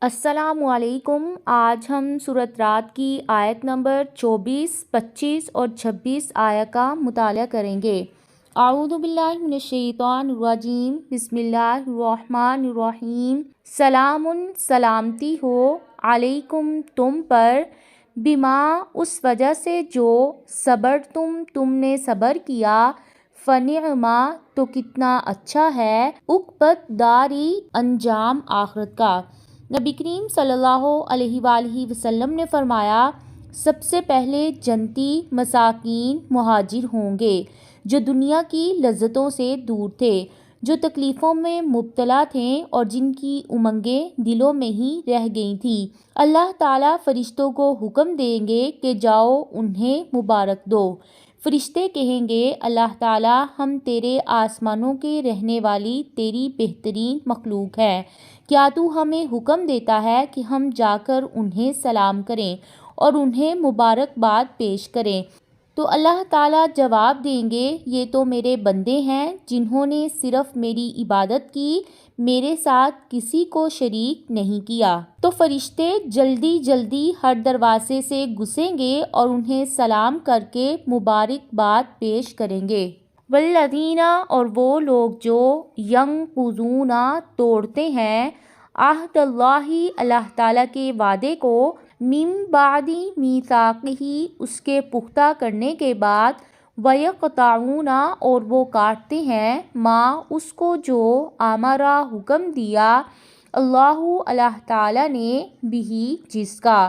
السلام علیکم۔ آج ہم سورۃ رعد کی آیت نمبر 24، 25 اور 26 آیت کا مطالعہ کریں گے۔ اعوذ باللہ من الشیطان الرجیم، بسم اللہ الرحمن الرحیم۔ سلام، سلامتی ہو، علیکم تم پر، بما اس وجہ سے جو، صبر تم نے صبر کیا، فنعما تو کتنا اچھا ہے، عقبۃ داری انجام آخرت کا۔ نبی کریم صلی اللہ علیہ وآلہ وسلم نے فرمایا، سب سے پہلے جنتی مساکین مہاجر ہوں گے جو دنیا کی لذتوں سے دور تھے، جو تکلیفوں میں مبتلا تھے اور جن کی امنگیں دلوں میں ہی رہ گئی تھیں۔ اللہ تعالیٰ فرشتوں کو حکم دیں گے کہ جاؤ انہیں مبارک دو۔ فرشتے کہیں گے، اللہ تعالیٰ ہم تیرے آسمانوں کے رہنے والی تیری بہترین مخلوق ہے، کیا تو ہمیں حکم دیتا ہے کہ ہم جا کر انہیں سلام کریں اور انہیں مبارکباد پیش کریں؟ تو اللہ تعالیٰ جواب دیں گے، یہ تو میرے بندے ہیں جنہوں نے صرف میری عبادت کی، میرے ساتھ کسی کو شریک نہیں کیا۔ تو فرشتے جلدی جلدی ہر دروازے سے گھسیں گے اور انہیں سلام کر کے مبارکباد پیش کریں گے۔ والذین، اور وہ لوگ جو ینقضون توڑتے ہیں، عہد اللہ، اللہ تعالیٰ کے وعدے کو، من بعد میثاقہ، اس کے پختہ کرنے کے بعد، ویقطعون، اور وہ کاٹتے ہیں، ما اس کو جو، امرا حکم دیا، اللہ اللہ تعالیٰ نے، بھی جس کا،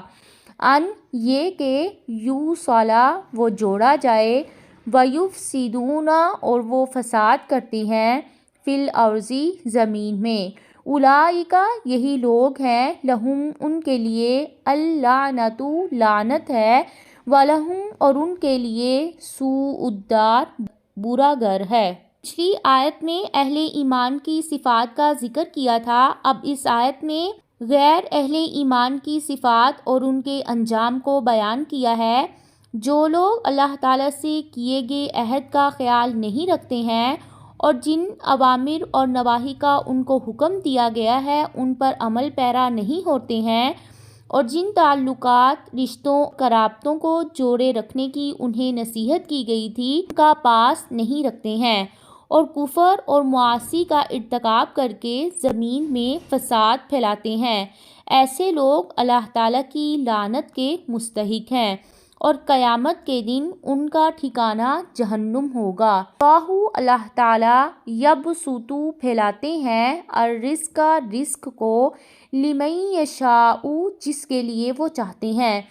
ان یہ کہ، یوصلا وہ جوڑا جائے، ویفسدون، اور وہ فساد کرتے ہیں، فی الارض زمین میں، اولئک یہی لوگ ہیں، لہم ان کے لیے، اللعنۃ لعنت ہے، ولہم اور ان کے لیے، سوء الدار برا گھر ہے۔ پچھلی آیت میں اہل ایمان کی صفات کا ذکر کیا تھا، اب اس آیت میں غیر اہل ایمان کی صفات اور ان کے انجام کو بیان کیا ہے۔ جو لوگ اللہ تعالیٰ سے کیے گئے عہد کا خیال نہیں رکھتے ہیں اور جن اوامر اور نواہی کا ان کو حکم دیا گیا ہے ان پر عمل پیرا نہیں ہوتے ہیں، اور جن تعلقات، رشتوں، قرابتوں کو جوڑے رکھنے کی انہیں نصیحت کی گئی تھی ان کا پاس نہیں رکھتے ہیں، اور کفر اور معاصی کا ارتکاب کر کے زمین میں فساد پھیلاتے ہیں، ایسے لوگ اللہ تعالیٰ کی لعنت کے مستحق ہیں، اور قیامت کے دن ان کا ٹھکانہ جہنم ہوگا۔ اللہ تعالیٰ یبسط پھیلاتے ہیں، الرزق رزق کو، لمن یشاء جس کے لیے وہ چاہتے ہیں،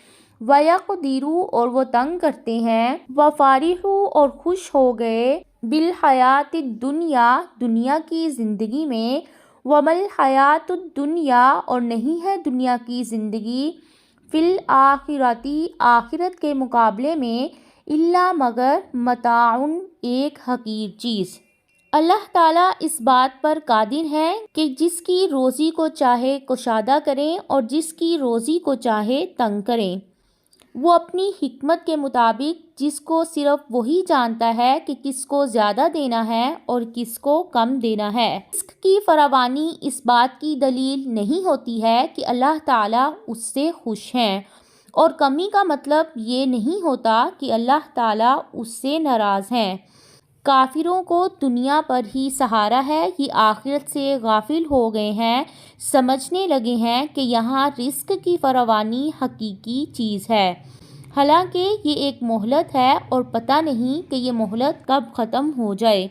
ویقدر اور وہ تنگ کرتے ہیں، وفرح اور خوش ہو گئے، بالحیات الدنیا دنیا کی زندگی میں، وما الحیات الدنیا اور نہیں ہے دنیا کی زندگی، فی الآخرۃ آخرت کے مقابلے میں، الا مگر، متاع ایک حقیر چیز۔ اللہ تعالیٰ اس بات پر قادر ہے کہ جس کی روزی کو چاہے کشادہ کریں اور جس کی روزی کو چاہے تنگ کریں۔ وہ اپنی حکمت کے مطابق جس کو صرف وہی جانتا ہے کہ کس کو زیادہ دینا ہے اور کس کو کم دینا ہے۔ رزق کی فراوانی اس بات کی دلیل نہیں ہوتی ہے کہ اللہ تعالیٰ اس سے خوش ہیں، اور کمی کا مطلب یہ نہیں ہوتا کہ اللہ تعالیٰ اس سے ناراض ہیں۔ کافروں کو دنیا پر ہی سہارا ہے، یہ آخرت سے غافل ہو گئے ہیں، سمجھنے لگے ہیں کہ یہاں رزق کی فراوانی حقیقی چیز ہے، حالانکہ یہ ایک مہلت ہے اور پتہ نہیں کہ یہ مہلت کب ختم ہو جائے۔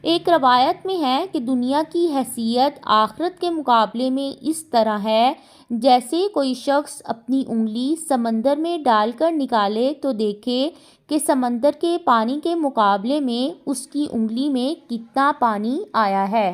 ایک روایت میں ہے کہ دنیا کی حیثیت آخرت کے مقابلے میں اس طرح ہے، جیسے کوئی شخص اپنی انگلی سمندر میں ڈال کر نکالے تو دیکھے کہ سمندر کے پانی کے مقابلے میں اس کی انگلی میں کتنا پانی آیا ہے۔